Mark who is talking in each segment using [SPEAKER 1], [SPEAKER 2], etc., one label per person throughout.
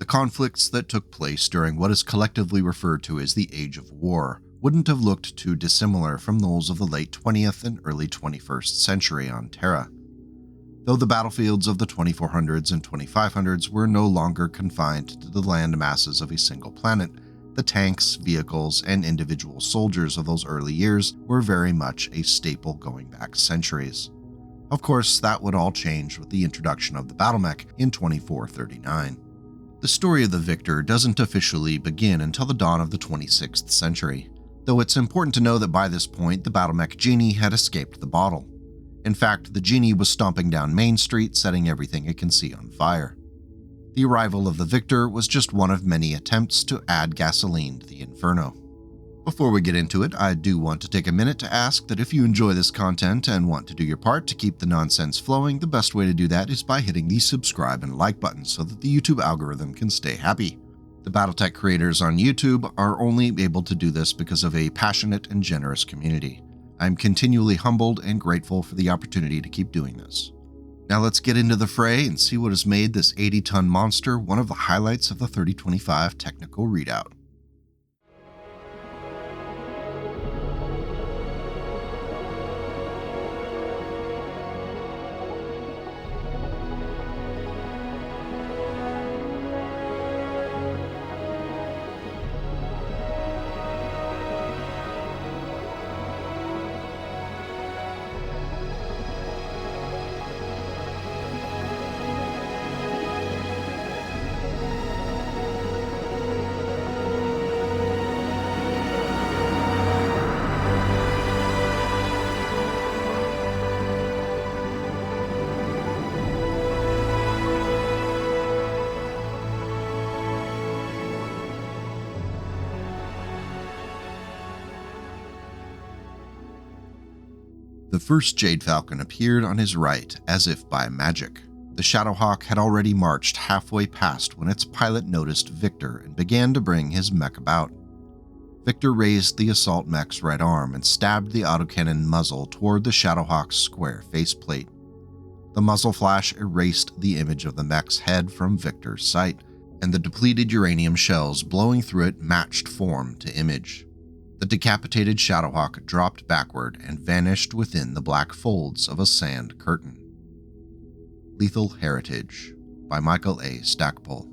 [SPEAKER 1] conflicts that took place during what is collectively referred to as the Age of War wouldn't have looked too dissimilar from those of the late 20th and early 21st century on Terra. Though the battlefields of the 2400s and 2500s were no longer confined to the land masses of a single planet, the tanks, vehicles, and individual soldiers of those early years were very much a staple going back centuries. Of course, that would all change with the introduction of the BattleMech in 2439. The story of the Victor doesn't officially begin until the dawn of the 26th century, though it's important to know that by this point the BattleMech genie had escaped the bottle. In fact, the genie was stomping down Main Street, setting everything it can see on fire. The arrival of the Victor was just one of many attempts to add gasoline to the inferno. Before we get into it, I do want to take a minute to ask that if you enjoy this content and want to do your part to keep the nonsense flowing, the best way to do that is by hitting the subscribe and like buttons so that the YouTube algorithm can stay happy. The BattleTech creators on YouTube are only able to do this because of a passionate and generous community. I'm continually humbled and grateful for the opportunity to keep doing this. Now let's get into the fray and see what has made this 80-ton monster one of the highlights of the 3025 technical readout. The first Jade Falcon appeared on his right, as if by magic. The Shadowhawk had already marched halfway past when its pilot noticed Victor and began to bring his mech about. Victor raised the assault mech's right arm and stabbed the autocannon muzzle toward the Shadowhawk's square faceplate. The muzzle flash erased the image of the mech's head from Victor's sight, and the depleted uranium shells blowing through it matched form to image. The decapitated Shadowhawk dropped backward and vanished within the black folds of a sand curtain. Lethal Heritage by Michael A. Stackpole.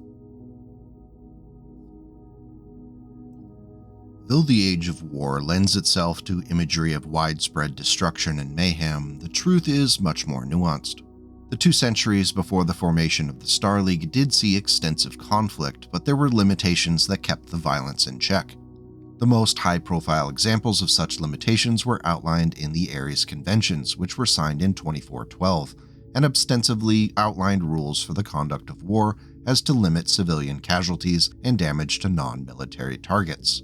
[SPEAKER 1] Though the Age of War lends itself to imagery of widespread destruction and mayhem, the truth is much more nuanced. The 2 centuries before the formation of the Star League did see extensive conflict, but there were limitations that kept the violence in check. The most high-profile examples of such limitations were outlined in the Ares Conventions, which were signed in 2412, and ostensibly outlined rules for the conduct of war as to limit civilian casualties and damage to non-military targets.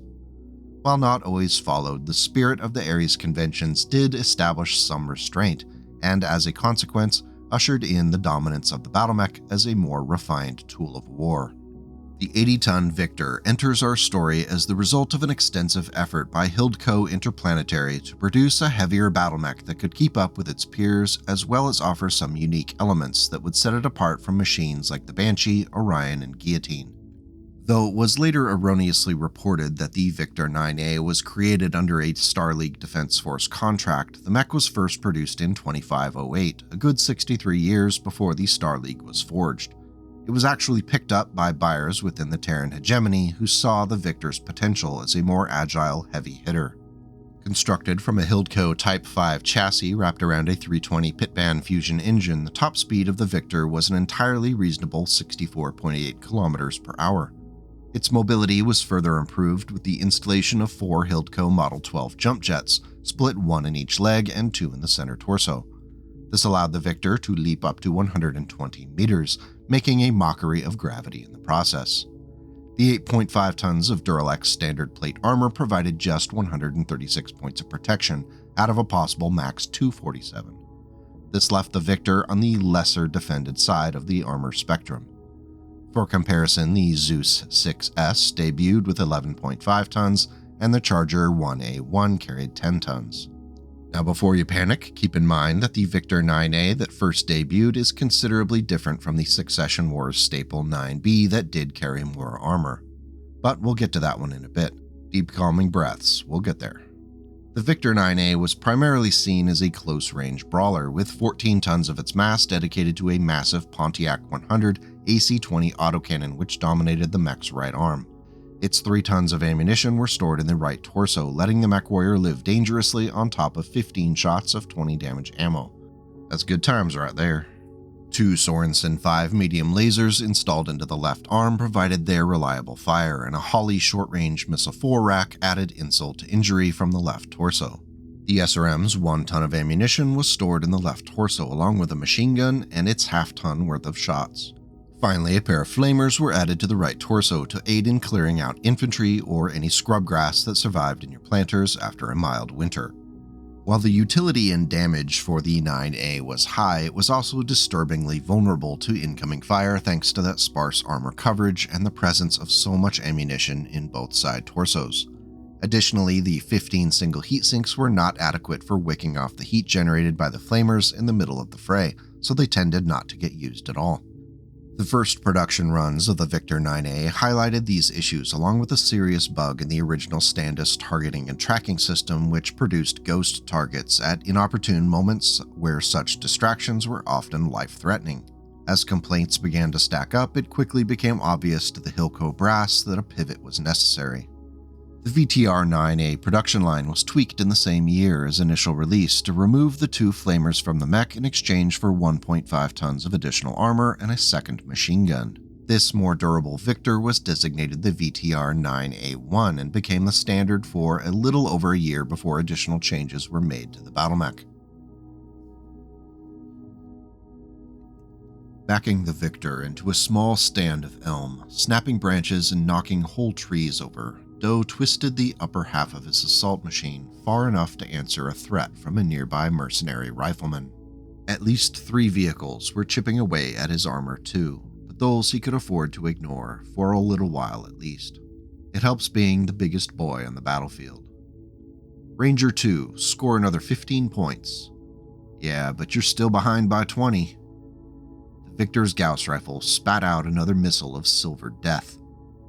[SPEAKER 1] While not always followed, the spirit of the Ares Conventions did establish some restraint, and as a consequence, ushered in the dominance of the BattleMech as a more refined tool of war. The 80-ton Victor enters our story as the result of an extensive effort by Hildco Interplanetary to produce a heavier BattleMech that could keep up with its peers, as well as offer some unique elements that would set it apart from machines like the Banshee, Orion, and Guillotine. Though it was later erroneously reported that the Victor 9A was created under a Star League Defense Force contract, the mech was first produced in 2508, a good 63 years before the Star League was forged. It was actually picked up by buyers within the Terran hegemony who saw the Victor's potential as a more agile heavy hitter. Constructed from a Hildco Type 5 chassis wrapped around a 320 Pitman fusion engine, the top speed of the Victor was an entirely reasonable 64.8 km per hour. Its mobility was further improved with the installation of 4 Hildco Model 12 jump jets, split 1 in each leg and 2 in the center torso. This allowed the Victor to leap up to 120 meters, making a mockery of gravity in the process. The 8.5 tons of Duralex standard plate armor provided just 136 points of protection out of a possible max 247. This left the Victor on the lesser defended side of the armor spectrum. For comparison, the Zeus 6S debuted with 11.5 tons, and the Charger 1A1 carried 10 tons. Now before you panic, keep in mind that the Victor 9A that first debuted is considerably different from the Succession Wars staple 9B that did carry more armor. But we'll get to that one in a bit. Deep calming breaths, we'll get there. The Victor 9A was primarily seen as a close-range brawler, with 14 tons of its mass dedicated to a massive Pontiac 100 AC-20 autocannon which dominated the mech's right arm. Its 3 tons of ammunition were stored in the right torso, letting the Mechwarrior live dangerously on top of 15 shots of 20 damage ammo. That's good times right there. 2 Sorensen 5 medium lasers installed into the left arm provided their reliable fire, and a Holly short-range missile 4 rack added insult to injury from the left torso. The SRM's 1 ton of ammunition was stored in the left torso along with a machine gun and its half-ton worth of shots. Finally, a pair of flamers were added to the right torso to aid in clearing out infantry or any scrub grass that survived in your planters after a mild winter. While the utility and damage for the 9A was high, it was also disturbingly vulnerable to incoming fire thanks to that sparse armor coverage and the presence of so much ammunition in both side torsos. Additionally, the 15 single heat sinks were not adequate for wicking off the heat generated by the flamers in the middle of the fray, so they tended not to get used at all. The first production runs of the Victor 9A highlighted these issues along with a serious bug in the original Standis targeting and tracking system which produced ghost targets at inopportune moments where such distractions were often life-threatening. As complaints began to stack up, it quickly became obvious to the Hilco brass that a pivot was necessary. The VTR-9A production line was tweaked in the same year as initial release to remove the 2 flamers from the mech in exchange for 1.5 tons of additional armor and a second machine gun. This more durable Victor was designated the VTR-9A1 and became the standard for a little over a year before additional changes were made to the battle mech. Backing the Victor into a small stand of elm, snapping branches and knocking whole trees over, Doe twisted the upper half of his assault machine far enough to answer a threat from a nearby mercenary rifleman. At least 3 vehicles were chipping away at his armor too, but those he could afford to ignore for a little while at least. It helps being the biggest boy on the battlefield. Ranger 2, score another 15 points. Yeah, but you're still behind by 20. The Victor's Gauss rifle spat out another missile of silver death.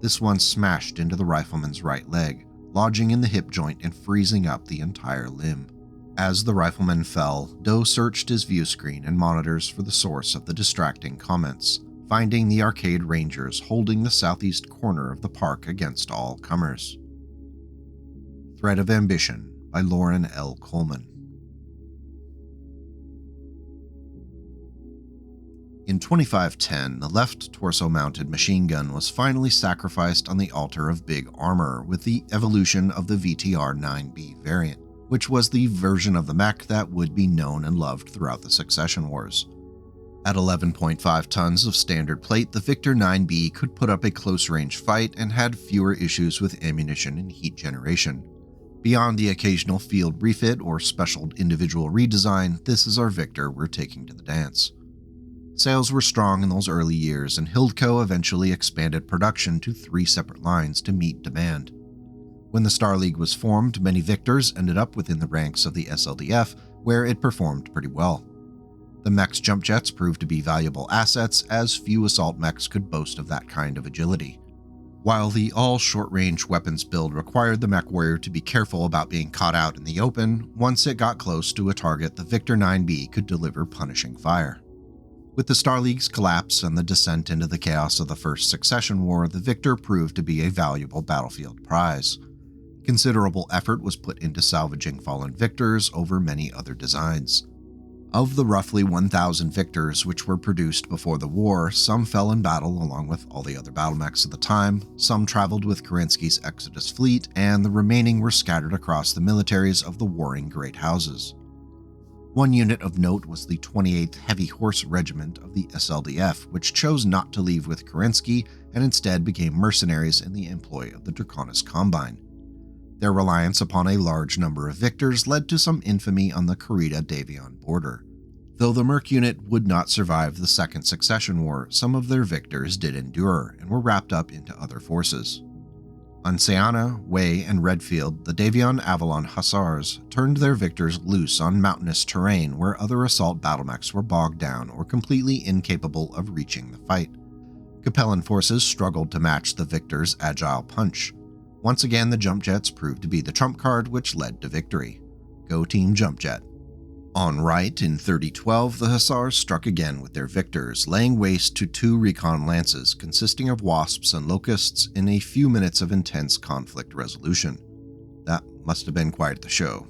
[SPEAKER 1] This one smashed into the rifleman's right leg, lodging in the hip joint and freezing up the entire limb. As the rifleman fell, Doe searched his view screen and monitors for the source of the distracting comments, finding the arcade rangers holding the southeast corner of the park against all comers. Thread of Ambition by Lauren L. Coleman. In 2510, the left torso-mounted machine gun was finally sacrificed on the altar of big armor with the evolution of the VTR-9B variant, which was the version of the mech that would be known and loved throughout the Succession Wars. At 11.5 tons of standard plate, the Victor 9B could put up a close-range fight and had fewer issues with ammunition and heat generation. Beyond the occasional field refit or special individual redesign, this is our Victor we're taking to the dance. Sales were strong in those early years, and Hildco eventually expanded production to 3 separate lines to meet demand. When the Star League was formed, many Victors ended up within the ranks of the SLDF, where it performed pretty well. The mech's jump jets proved to be valuable assets, as few assault mechs could boast of that kind of agility. While the all-short-range weapons build required the Mechwarrior to be careful about being caught out in the open, once it got close to a target, the Victor 9B could deliver punishing fire. With the Star League's collapse and the descent into the chaos of the First Succession War, the Victor proved to be a valuable battlefield prize. Considerable effort was put into salvaging fallen Victors over many other designs. Of the roughly 1,000 Victors which were produced before the war, some fell in battle along with all the other battle mechs of the time, some traveled with Kerensky's Exodus fleet, and the remaining were scattered across the militaries of the warring Great Houses. One unit of note was the 28th Heavy Horse Regiment of the SLDF, which chose not to leave with Kerensky and instead became mercenaries in the employ of the Draconis Combine. Their reliance upon a large number of Victors led to some infamy on the Karita-Davion border. Though the Merc unit would not survive the Second Succession War, some of their Victors did endure and were wrapped up into other forces. On Seana, Way, and Redfield, the Davion Avalon Hussars turned their victors loose on mountainous terrain where other assault battlemechs were bogged down or completely incapable of reaching the fight. Capellan forces struggled to match the victors' agile punch. Once again, the jump jets proved to be the trump card which led to victory. Go Team Jump Jet. On right, in 3012, the Hussars struck again with their victors, laying waste to 2 recon lances consisting of wasps and locusts in a few minutes of intense conflict resolution. That must have been quite the show.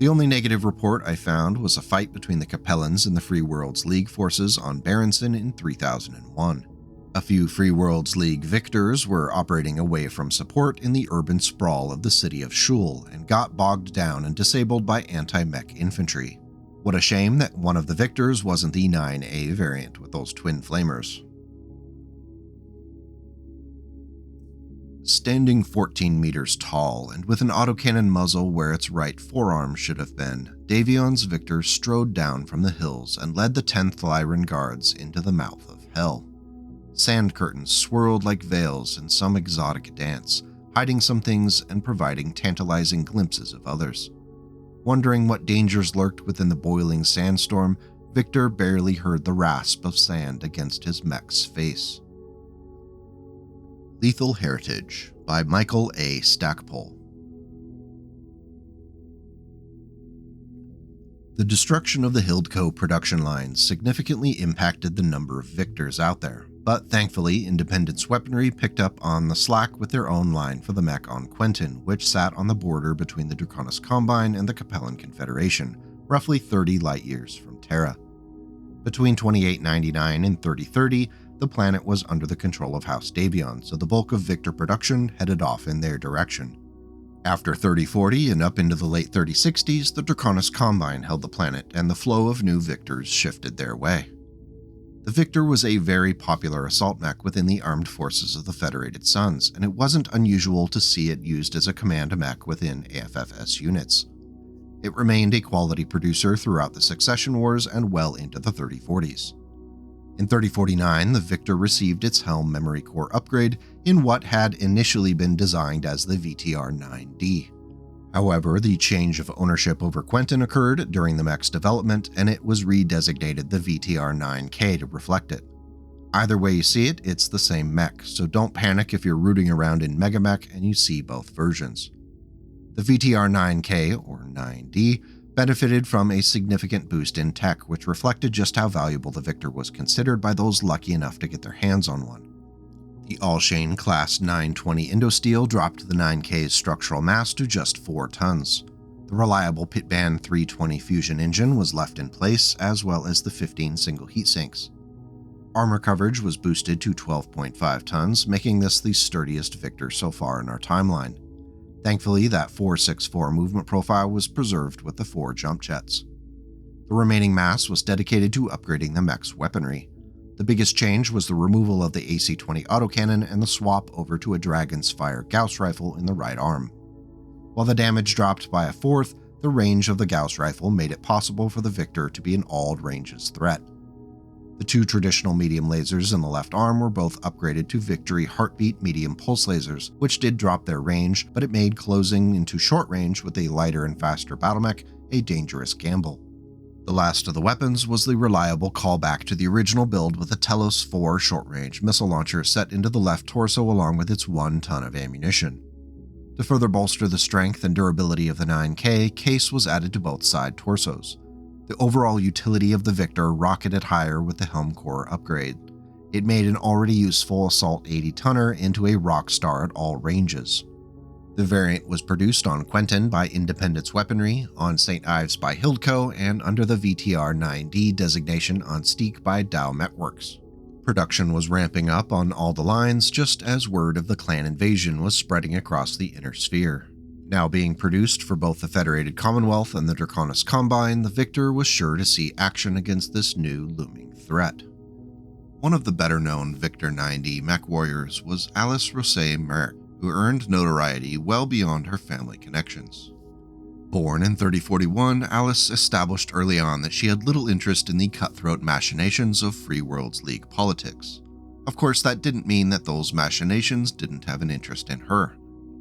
[SPEAKER 1] The only negative report I found was a fight between the Capellans and the Free Worlds League forces on Berenson in 3001. A few Free Worlds League victors were operating away from support in the urban sprawl of the city of Shul and got bogged down and disabled by anti-mech infantry. What a shame that one of the victors wasn't the 9A variant with those twin flamers. Standing 14 meters tall and with an autocannon muzzle where its right forearm should have been, Davion's victor strode down from the hills and led the 10th Lyran guards into the mouth of hell. Sand curtains swirled like veils in some exotic dance, hiding some things and providing tantalizing glimpses of others. Wondering what dangers lurked within the boiling sandstorm, Victor barely heard the rasp of sand against his mech's face. Lethal Heritage by Michael A. Stackpole. The destruction of the Hildco production lines significantly impacted the number of victors out there. But thankfully, Independence Weaponry picked up on the slack with their own line for the mech on Quentin, which sat on the border between the Draconis Combine and the Capellan Confederation, roughly 30 light-years from Terra. Between 2899 and 3030, the planet was under the control of House Davion, so the bulk of Victor production headed off in their direction. After 3040 and up into the late 3060s, the Draconis Combine held the planet, and the flow of new Victors shifted their way. The Victor was a very popular assault mech within the armed forces of the Federated Suns, and it wasn't unusual to see it used as a command mech within AFFS units. It remained a quality producer throughout the Succession Wars and well into the 3040s. In 3049, the Victor received its Helm Memory Core upgrade in what had initially been designed as the VTR-9D. However, the change of ownership over Quentin occurred during the mech's development, and it was redesignated the VTR-9K to reflect it. Either way you see it, it's the same mech, so don't panic if you're rooting around in Megamech and you see both versions. The VTR-9K, or 9D, benefited from a significant boost in tech, which reflected just how valuable the Victor was considered by those lucky enough to get their hands on one. The Allshane Class 920 Indosteel dropped the 9K's structural mass to just 4 tons. The reliable Pitband 320 fusion engine was left in place, as well as the 15 single heatsinks. Armor coverage was boosted to 12.5 tons, making this the sturdiest Victor so far in our timeline. Thankfully, that 464 movement profile was preserved with the 4 jump jets. The remaining mass was dedicated to upgrading the mech's weaponry. The biggest change was the removal of the AC-20 autocannon and the swap over to a Dragon's Fire Gauss rifle in the right arm. While the damage dropped by a fourth, the range of the Gauss rifle made it possible for the Victor to be an all-ranges threat. The 2 traditional medium lasers in the left arm were both upgraded to Victory Heartbeat medium pulse lasers, which did drop their range, but it made closing into short range with a lighter and faster battlemech a dangerous gamble. The last of the weapons was the reliable callback to the original build with a Telos 4 short-range missile launcher set into the left torso along with its 1 ton of ammunition. To further bolster the strength and durability of the 9K, case was added to both side torsos. The overall utility of the Victor rocketed higher with the Helm Core upgrade. It made an already useful Assault 80-tonner into a rock star at all ranges. The variant was produced on Quentin by Independence Weaponry, on St. Ives by Hildco, and under the VTR-9D designation on Steek by Dow Metworks. Production was ramping up on all the lines just as word of the clan invasion was spreading across the inner sphere. Now being produced for both the Federated Commonwealth and the Draconis Combine, the Victor was sure to see action against this new looming threat. One of the better-known Victor 9D mech warriors was Alice Rosé Merrick, who earned notoriety well beyond her family connections. Born in 3041, Alice established early on that she had little interest in the cutthroat machinations of Free Worlds League politics. Of course, that didn't mean that those machinations didn't have an interest in her,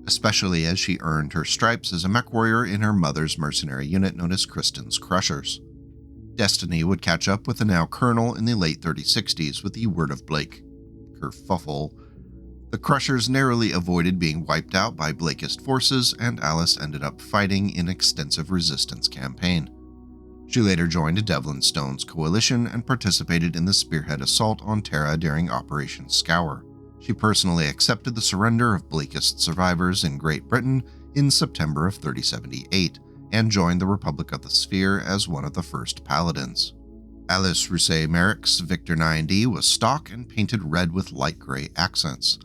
[SPEAKER 1] especially as she earned her stripes as a mech warrior in her mother's mercenary unit known as Kristen's Crushers. Destiny would catch up with the now colonel in the late 3060s with the word of Blake, kerfuffle. The Crushers narrowly avoided being wiped out by Blakeist forces, and Alice ended up fighting in extensive resistance campaign. She later joined Devlin Stone's coalition and participated in the spearhead assault on Terra during Operation Scour. She personally accepted the surrender of Blakeist survivors in Great Britain in September of 3078, and joined the Republic of the Sphere as one of the first paladins. Alice Rousset-Merrick's Victor 9D was stock and painted red with light gray accents.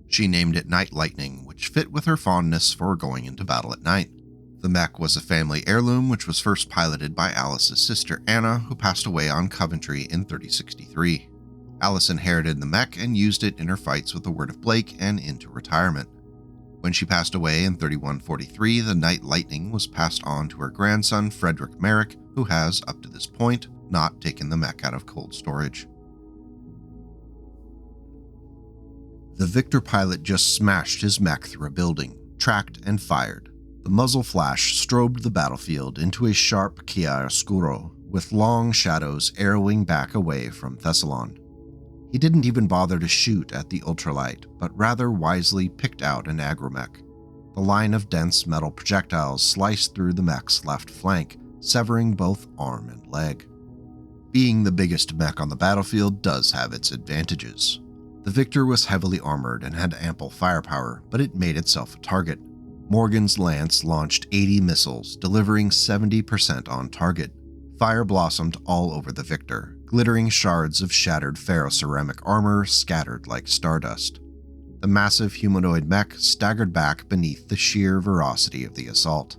[SPEAKER 1] She named it Night Lightning, which fit with her fondness for going into battle at night. The mech was a family heirloom which was first piloted by Alice's sister Anna, who passed away on Coventry in 3063. Alice inherited the mech and used it in her fights with the Word of Blake and into retirement. When she passed away in 3143, the Night Lightning was passed on to her grandson Frederick Merrick, who has, up to this point, not taken the mech out of cold storage. The Victor pilot just smashed his mech through a building, tracked and fired. The muzzle flash strobed the battlefield into a sharp chiaroscuro, with long shadows arrowing back away from Thessalon. He didn't even bother to shoot at the ultralight, but rather wisely picked out an agromech. The line of dense metal projectiles sliced through the mech's left flank, severing both arm and leg. Being the biggest mech on the battlefield does have its advantages. The Victor was heavily armored and had ample firepower, but it made itself a target. Morgan's Lance launched 80 missiles, delivering 70% on target. Fire blossomed all over the Victor, glittering shards of shattered ferroceramic armor scattered like stardust. The massive humanoid mech staggered back beneath the sheer ferocity of the assault.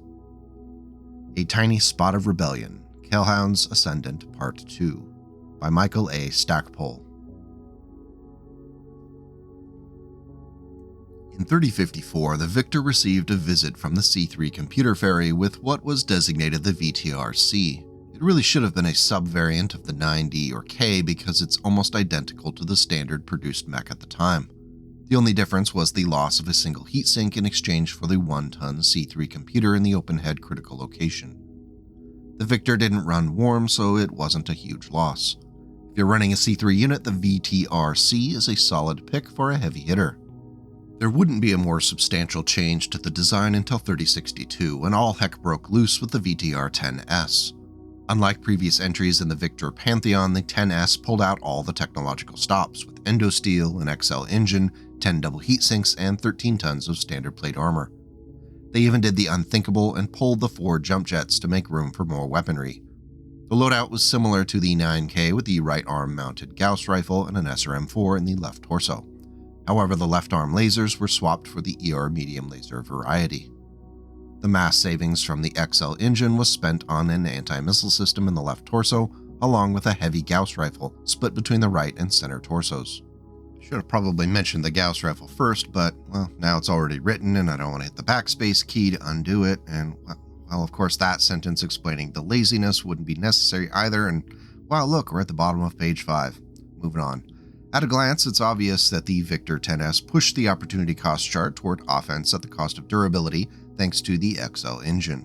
[SPEAKER 1] A Tiny Spot of Rebellion, Kellhound's Ascendant Part 2, by Michael A. Stackpole. In 3054, the Victor received a visit from the C3 computer ferry with what was designated the VTR-C. It really should have been a sub-variant of the 9D or K because it's almost identical to the standard produced mech at the time. The only difference was the loss of a single heatsink in exchange for the 1-ton C3 computer in the open-head critical location. The Victor didn't run warm, so it wasn't a huge loss. If you're running a C3 unit, the VTR-C is a solid pick for a heavy hitter. There wouldn't be a more substantial change to the design until 3062, when all heck broke loose with the VTR-10S. Unlike previous entries in the Victor Pantheon, the 10S pulled out all the technological stops, with endosteel, an XL engine, 10 double heatsinks, and 13 tons of standard plate armor. They even did the unthinkable and pulled the 4 jump jets to make room for more weaponry. The loadout was similar to the 9K with the right arm mounted Gauss rifle and an SRM-4 in the left torso. However, the left arm lasers were swapped for the ER medium laser variety. The mass savings from the XL engine was spent on an anti-missile system in the left torso, along with a heavy Gauss rifle split between the right and center torsos. Should have probably mentioned the Gauss rifle first, but, well, now it's already written and I don't want to hit the backspace key to undo it, and, well, of course that sentence explaining the laziness wouldn't be necessary either, and, wow, look, we're at the bottom of page 5. Moving on. At a glance, it's obvious that the Victor 10S pushed the opportunity cost chart toward offense at the cost of durability thanks to the XL engine.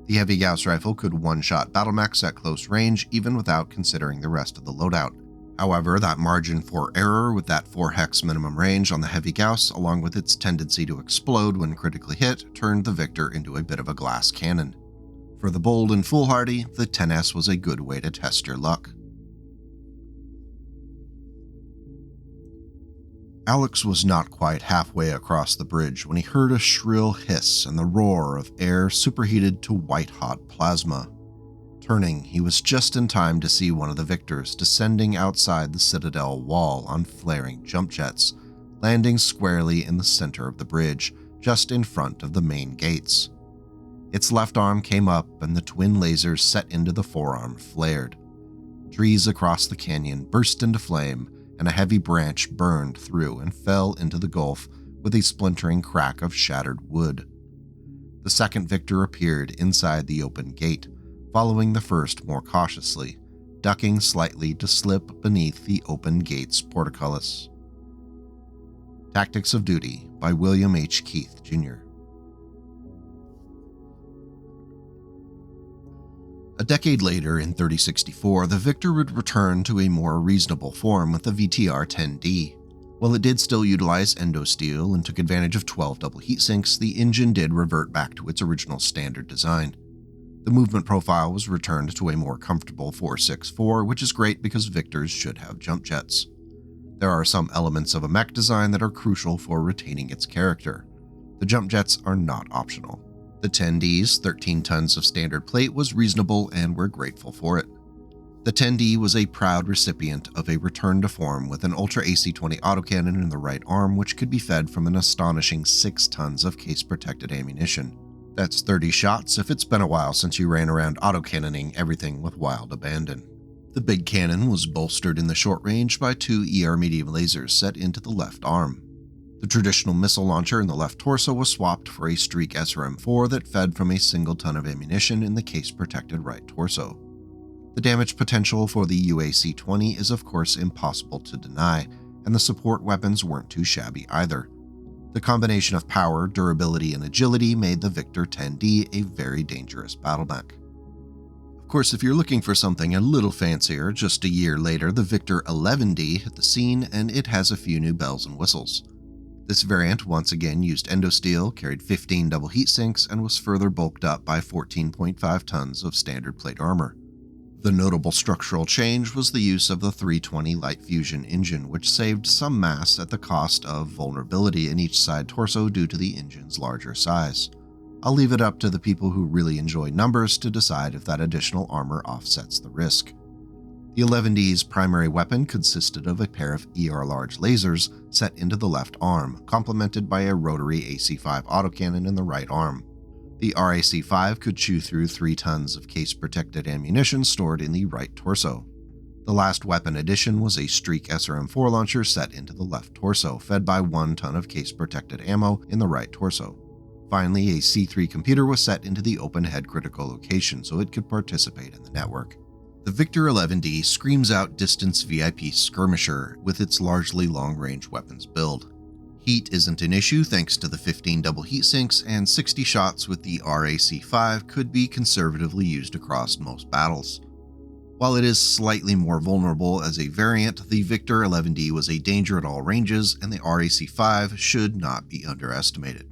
[SPEAKER 1] The heavy Gauss rifle could one-shot battle mechs at close range even without considering the rest of the loadout. However, that margin for error with that 4 hex minimum range on the heavy Gauss, along with its tendency to explode when critically hit, turned the Victor into a bit of a glass cannon. For the bold and foolhardy, the 10S was a good way to test your luck. Alex was not quite halfway across the bridge when he heard a shrill hiss and the roar of air superheated to white-hot plasma. Turning, he was just in time to see one of the Victors descending outside the Citadel wall on flaring jump jets, landing squarely in the center of the bridge, just in front of the main gates. Its left arm came up and the twin lasers set into the forearm flared. Trees across the canyon burst into flame, and a heavy branch burned through and fell into the gulf with a splintering crack of shattered wood. The second Victor appeared inside the open gate, following the first more cautiously, ducking slightly to slip beneath the open gate's portcullis. Tactics of Duty by William H. Keith, Jr. A decade later, in 3064, the Victor would return to a more reasonable form with the VTR-10D. While it did still utilize endosteel and took advantage of 12 double heatsinks, the engine did revert back to its original standard design. The movement profile was returned to a more comfortable 4.6.4, which is great because Victors should have jump jets. There are some elements of a mech design that are crucial for retaining its character. The jump jets are not optional. The 10D's 13 tons of standard plate was reasonable and we're grateful for it. The 10D was a proud recipient of a return to form with an Ultra AC-20 autocannon in the right arm, which could be fed from an astonishing 6 tons of case-protected ammunition. That's 30 shots if it's been a while since you ran around autocannoning everything with wild abandon. The big cannon was bolstered in the short range by 2 ER medium lasers set into the left arm. The traditional missile launcher in the left torso was swapped for a Streak SRM-4 that fed from a single ton of ammunition in the case-protected right torso. The damage potential for the UAC-20 is of course impossible to deny, and the support weapons weren't too shabby either. The combination of power, durability, and agility made the Victor 10D a very dangerous battle mech. Of course, if you're looking for something a little fancier, just a year later the Victor 11D hit the scene and it has a few new bells and whistles. This variant once again used endosteel, carried 15 double heatsinks, and was further bulked up by 14.5 tons of standard plate armor. The notable structural change was the use of the 320 light fusion engine, which saved some mass at the cost of vulnerability in each side torso due to the engine's larger size. I'll leave it up to the people who really enjoy numbers to decide if that additional armor offsets the risk. The 11D's primary weapon consisted of a pair of ER large lasers set into the left arm, complemented by a rotary AC-5 autocannon in the right arm. The RAC-5 could chew through 3 tons of case-protected ammunition stored in the right torso. The last weapon addition was a Streak SRM-4 launcher set into the left torso, fed by 1 ton of case-protected ammo in the right torso. Finally, a C3 computer was set into the open-head critical location so it could participate in the network. The Victor 11D screams out distance VIP skirmisher with its largely long-range weapons build. Heat isn't an issue thanks to the 15 double heatsinks, and 60 shots with the RAC-5 could be conservatively used across most battles. While it is slightly more vulnerable as a variant, the Victor 11D was a danger at all ranges, and the RAC-5 should not be underestimated.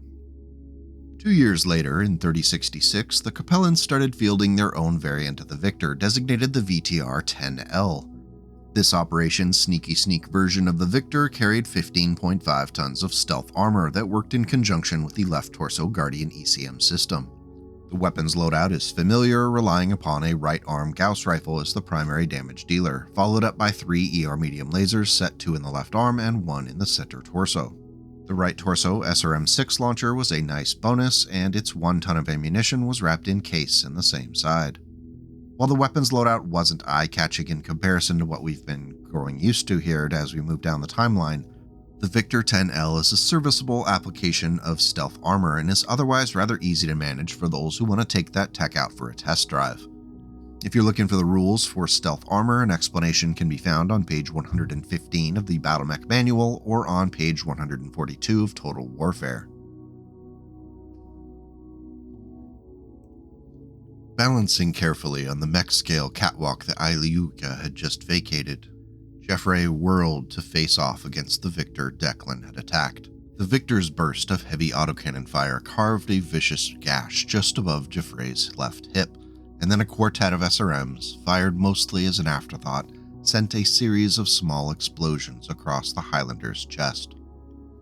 [SPEAKER 1] 2 years later, in 3066, the Capellans started fielding their own variant of the Victor, designated the VTR-10L. This Operation Sneaky Sneak version of the Victor carried 15.5 tons of stealth armor that worked in conjunction with the left torso Guardian ECM system. The weapon's loadout is familiar, relying upon a right-arm Gauss rifle as the primary damage dealer, followed up by 3 ER medium lasers set 2 in the left arm and 1 in the center torso. The right torso SRM-6 launcher was a nice bonus, and its 1 ton of ammunition was wrapped in case in the same side. While the weapons loadout wasn't eye-catching in comparison to what we've been growing used to here as we move down the timeline, the Victor 10L is a serviceable application of stealth armor and is otherwise rather easy to manage for those who want to take that tech out for a test drive. If you're looking for the rules for stealth armor, an explanation can be found on page 115 of the Battle Mech Manual or on page 142 of Total Warfare. Balancing carefully on the mech scale catwalk that IlClan had just vacated, Jeffrey whirled to face off against the Victor Declan had attacked. The Victor's burst of heavy autocannon fire carved a vicious gash just above Jeffrey's left hip, and then a quartet of SRMs, fired mostly as an afterthought, sent a series of small explosions across the Highlander's chest.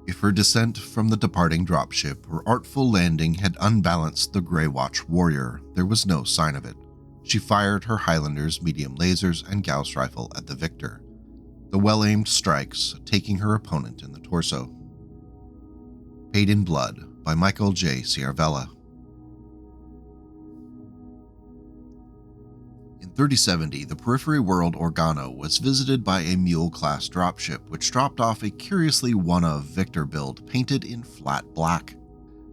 [SPEAKER 1] If her descent from the departing dropship or artful landing had unbalanced the Grey Watch warrior, there was no sign of it. She fired her Highlander's medium lasers and Gauss rifle at the Victor, the well-aimed strikes taking her opponent in the torso. Paid in Blood by Michael J. Ciarvella. In 3070, the periphery world Organo was visited by a Mule-class dropship which dropped off a curiously one-of Victor build painted in flat black.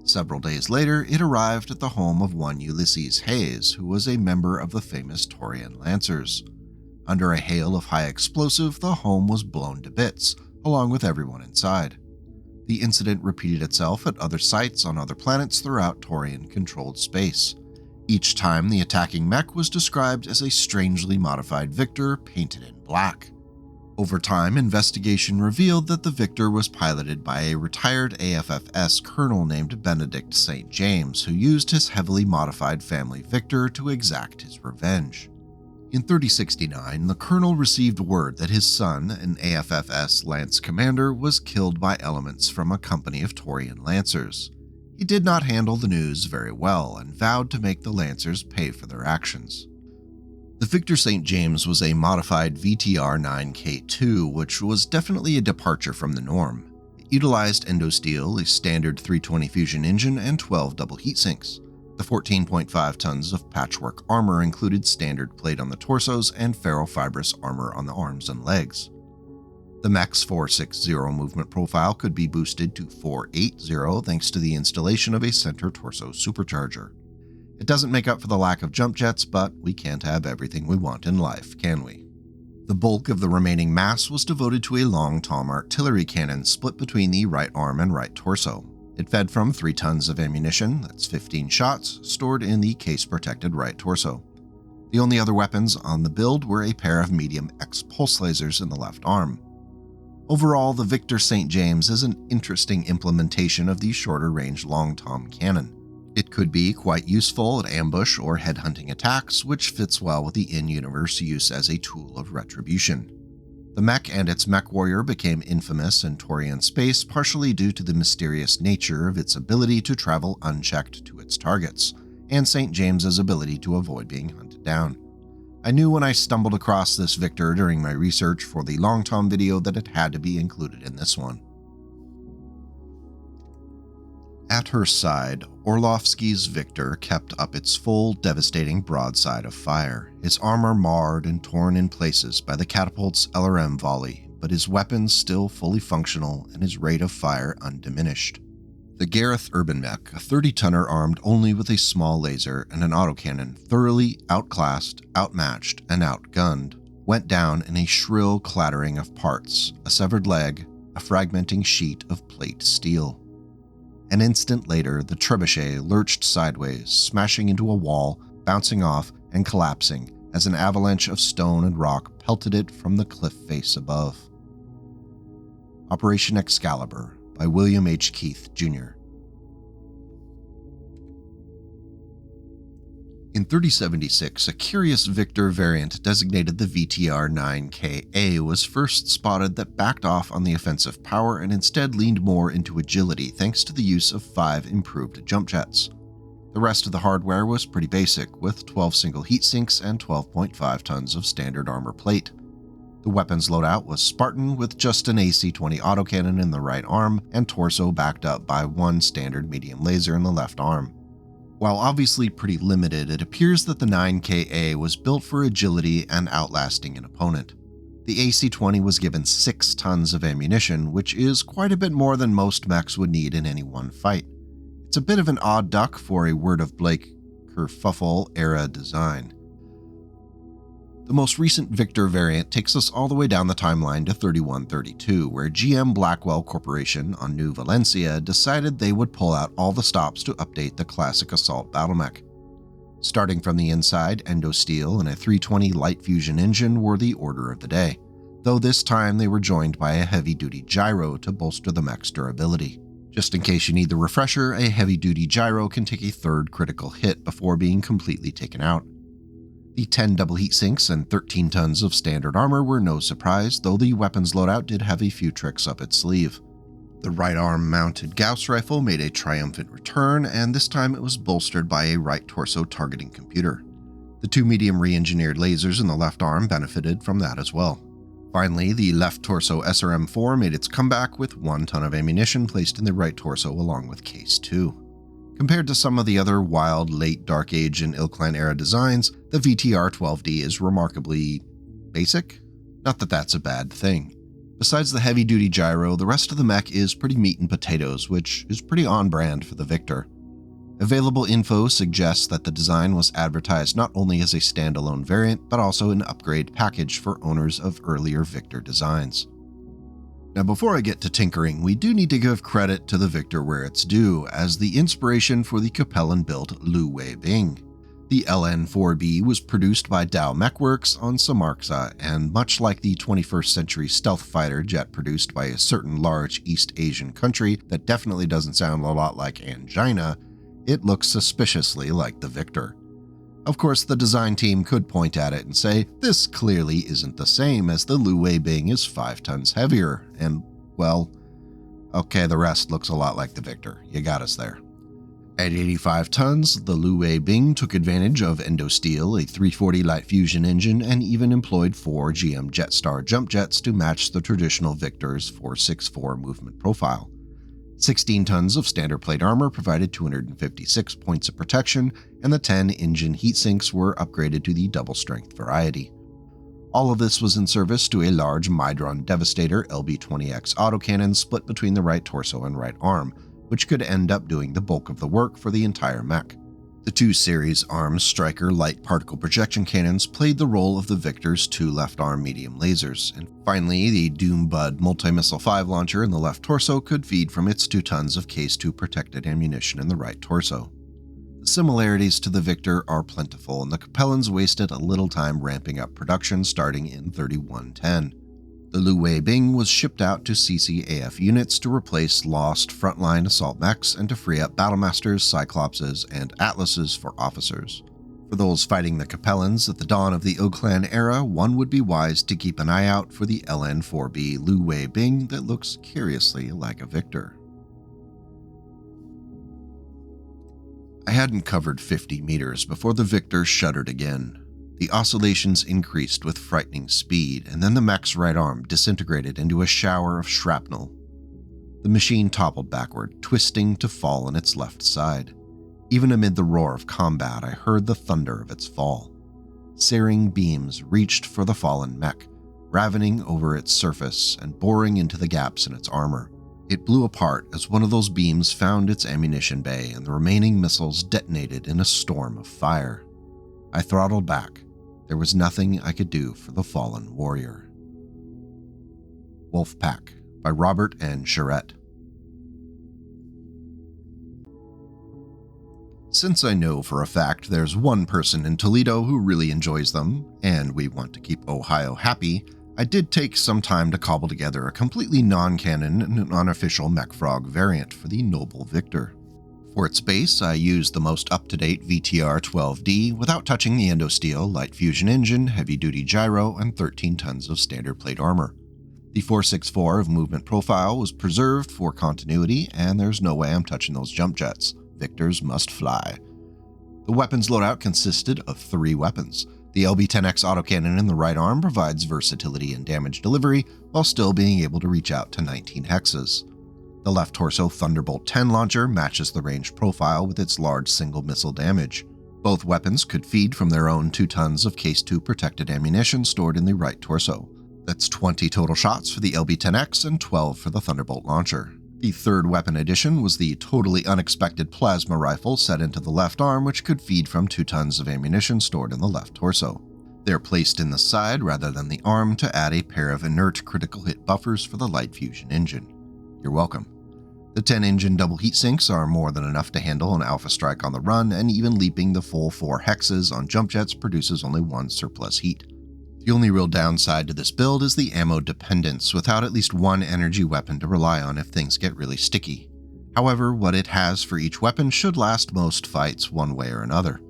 [SPEAKER 1] Several days later, it arrived at the home of one Ulysses Hayes, who was a member of the famous Taurian Lancers. Under a hail of high explosive, the home was blown to bits, along with everyone inside. The incident repeated itself at other sites on other planets throughout Taurian-controlled space. Each time, the attacking mech was described as a strangely modified Victor painted in black. Over time, investigation revealed that the Victor was piloted by a retired AFFS colonel named Benedict St. James, who used his heavily modified family Victor to exact his revenge. In 3069, the colonel received word that his son, an AFFS Lance commander, was killed by elements from a company of Taurian Lancers. He did not handle the news very well and vowed to make the Lancers pay for their actions. The Victor St. James was a modified VTR-9K2, which was definitely a departure from the norm. It utilized endosteel, a standard 320 fusion engine, and 12 double heatsinks. The 14.5 tons of patchwork armor included standard plate on the torsos and ferrofibrous armor on the arms and legs. The mech's 460 movement profile could be boosted to 480 thanks to the installation of a center torso supercharger. It doesn't make up for the lack of jump jets, but we can't have everything we want in life, can we? The bulk of the remaining mass was devoted to a long tom artillery cannon split between the right arm and right torso. It fed from 3 tons of ammunition, that's 15 shots, stored in the case-protected right torso. The only other weapons on the build were a pair of medium X pulse lasers in the left arm. Overall, the Victor St. James is an interesting implementation of the shorter-range long tom cannon. It could be quite useful at ambush or headhunting attacks, which fits well with the in-universe use as a tool of retribution. The mech and its Mechwarrior became infamous in Taurian space partially due to the mysterious nature of its ability to travel unchecked to its targets, and St. James's ability to avoid being hunted down. I knew when I stumbled across this Victor during my research for the Long Tom video that it had to be included in this one. At her side, Orlovsky's Victor kept up its full, devastating broadside of fire, his armor marred and torn in places by the catapult's LRM volley, but his weapons still fully functional and his rate of fire undiminished. The Gareth Urban Mech, a 30-tonner armed only with a small laser and an autocannon, thoroughly outclassed, outmatched, and outgunned, went down in a shrill clattering of parts, a severed leg, a fragmenting sheet of plate steel. An instant later, the trebuchet lurched sideways, smashing into a wall, bouncing off, and collapsing as an avalanche of stone and rock pelted it from the cliff face above. Operation Excalibur by William H. Keith, Jr. In 3076, a curious Victor variant designated the VTR-9KA was first spotted that backed off on the offensive power and instead leaned more into agility thanks to the use of 5 improved jump jets. The rest of the hardware was pretty basic, with 12 single heat sinks and 12.5 tons of standard armor plate. The weapons loadout was Spartan with just an AC-20 autocannon in the right arm and torso backed up by 1 standard medium laser in the left arm. While obviously pretty limited, it appears that the 9KA was built for agility and outlasting an opponent. The AC-20 was given 6 tons of ammunition, which is quite a bit more than most mechs would need in any one fight. It's a bit of an odd duck for a Word of Blake kerfuffle-era design. The most recent Victor variant takes us all the way down the timeline to 3132, where GM Blackwell Corporation on New Valencia decided they would pull out all the stops to update the classic assault battlemech. Starting from the inside, endosteel and a 320 light fusion engine were the order of the day, though this time they were joined by a heavy-duty gyro to bolster the mech's durability. Just in case you need the refresher, a heavy-duty gyro can take a 3rd critical hit before being completely taken out. The 10 double heat sinks and 13 tons of standard armor were no surprise, though the weapons loadout did have a few tricks up its sleeve. The right arm mounted Gauss rifle made a triumphant return, and this time it was bolstered by a right torso targeting computer. The 2 medium re-engineered lasers in the left arm benefited from that as well. Finally, the left torso SRM-4 made its comeback with 1 ton of ammunition placed in the right torso along with Case 2. Compared to some of the other wild late Dark Age and IlClan era designs, the VTR-12D is remarkably basic. Not that that's a bad thing. Besides the heavy-duty gyro, the rest of the mech is pretty meat and potatoes, which is pretty on-brand for the Victor. Available info suggests that the design was advertised not only as a standalone variant, but also an upgrade package for owners of earlier Victor designs. Now before I get to tinkering, we do need to give credit to the Victor where it's due, as the inspiration for the Capellan-built Lu Wei Bing. The LN-4B was produced by Dao Mechworks on Samarkand, and much like the 21st century stealth fighter jet produced by a certain large East Asian country that definitely doesn't sound a lot like Angina, it looks suspiciously like the Victor. Of course, the design team could point at it and say, this clearly isn't the same, as the Lu Wei Bing is 5 tons heavier, and, well, okay, the rest looks a lot like the Victor. You got us there. At 85 tons, the Lu Wei Bing took advantage of Endosteel, a 340 light fusion engine, and even employed 4 GM Jetstar jump jets to match the traditional Victor's 464 movement profile. 16 tons of standard plate armor provided 256 points of protection, and the 10 engine heatsinks were upgraded to the double-strength variety. All of this was in service to a large Midron Devastator LB-20X autocannon split between the right torso and right arm, which could end up doing the bulk of the work for the entire mech. The 2 series arms Striker light particle projection cannons played the role of the Victor's 2 left-arm medium lasers, and finally the Doombud multi-missile 5 launcher in the left torso could feed from its 2 tons of Case 2 protected ammunition in the right torso. The similarities to the Victor are plentiful, and the Capellans wasted a little time ramping up production starting in 3110. The Lu Wei Bing was shipped out to CCAF units to replace lost frontline assault mechs and to free up Battlemasters, Cyclopses, and Atlases for officers. For those fighting the Capellans at the dawn of the IlClan era, one would be wise to keep an eye out for the LN-4B Lu Wei Bing that looks curiously like a Victor. I hadn't covered 50 meters before the Victor shuddered again. The oscillations increased with frightening speed, and then the mech's right arm disintegrated into a shower of shrapnel. The machine toppled backward, twisting to fall on its left side. Even amid the roar of combat, I heard the thunder of its fall. Searing beams reached for the fallen mech, ravening over its surface and boring into the gaps in its armor. It blew apart as one of those beams found its ammunition bay, and the remaining missiles detonated in a storm of fire. I throttled back. There was nothing I could do for the fallen warrior. Wolfpack by Robert N. Charette. Since I know for a fact there's one person in Toledo who really enjoys them, and we want to keep Ohio happy, I did take some time to cobble together a completely non-canon and unofficial Mechfrog variant for the Noble Victor. For its base, I used the most up-to-date VTR-12D without touching the Endosteel light fusion engine, heavy-duty gyro, and 13 tons of standard plate armor. The 464 of movement profile was preserved for continuity, and there's no way I'm touching those jump jets. Victors must fly. The weapons loadout consisted of 3 weapons. The LB-10X autocannon in the right arm provides versatility and damage delivery, while still being able to reach out to 19 hexes. The left torso Thunderbolt 10 launcher matches the range profile with its large single missile damage. Both weapons could feed from their own 2 tons of Case 2 protected ammunition stored in the right torso. That's 20 total shots for the LB-10X and 12 for the Thunderbolt launcher. The third weapon addition was the totally unexpected plasma rifle set into the left arm, which could feed from 2 tons of ammunition stored in the left torso. They're placed in the side rather than the arm to add a pair of inert critical hit buffers for the light fusion engine. You're welcome. The 10-engine double heat sinks are more than enough to handle an alpha strike on the run, and even leaping the full 4 hexes on jump jets produces only 1 surplus heat. The only real downside to this build is the ammo dependence, without at least 1 energy weapon to rely on if things get really sticky. However, what it has for each weapon should last most fights one way or another.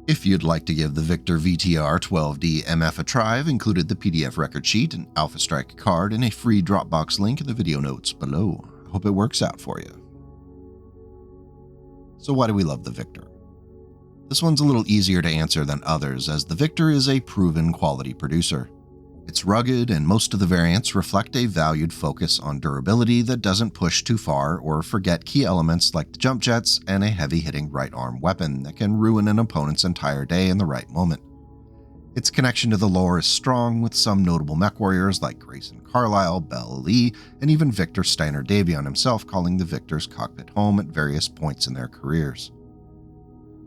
[SPEAKER 1] If you'd like to give the Victor VTR-12D MF a try, I've included the PDF record sheet, an Alpha Strike card, and a free Dropbox link in the video notes below. I hope it works out for you. So why do we love the Victor? This one's a little easier to answer than others, as the Victor is a proven quality producer. It's rugged, and most of the variants reflect a valued focus on durability that doesn't push too far or forget key elements like the jump jets and a heavy-hitting right-arm weapon that can ruin an opponent's entire day in the right moment. Its connection to the lore is strong, with some notable mech warriors like Grayson Carlisle, Bell Lee, and even Victor Steiner Davion himself calling the Victor's cockpit home at various points in their careers.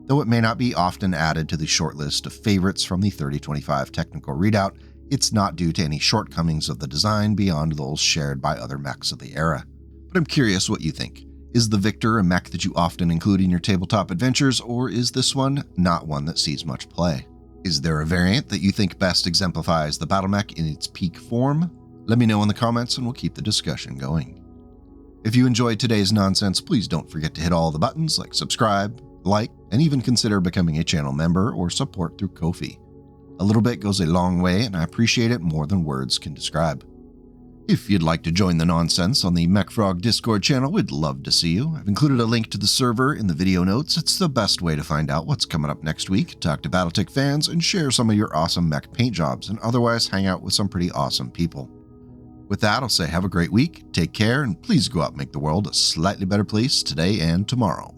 [SPEAKER 1] Though it may not be often added to the short list of favorites from the 3025 technical readout, it's not due to any shortcomings of the design beyond those shared by other mechs of the era. But I'm curious what you think. Is the Victor a mech that you often include in your tabletop adventures, or is this one not one that sees much play? Is there a variant that you think best exemplifies the battle mech in its peak form? Let me know in the comments and we'll keep the discussion going. If you enjoyed today's nonsense, please don't forget to hit all the buttons like subscribe, like, and even consider becoming a channel member or support through Ko-fi. A little bit goes a long way and I appreciate it more than words can describe. If you'd like to join the nonsense on the MechFrog Discord channel, we'd love to see you. I've included a link to the server in the video notes. It's the best way to find out what's coming up next week, talk to BattleTech fans, and share some of your awesome mech paint jobs, and otherwise hang out with some pretty awesome people. With that, I'll say have a great week, take care, and please go out and make the world a slightly better place today and tomorrow.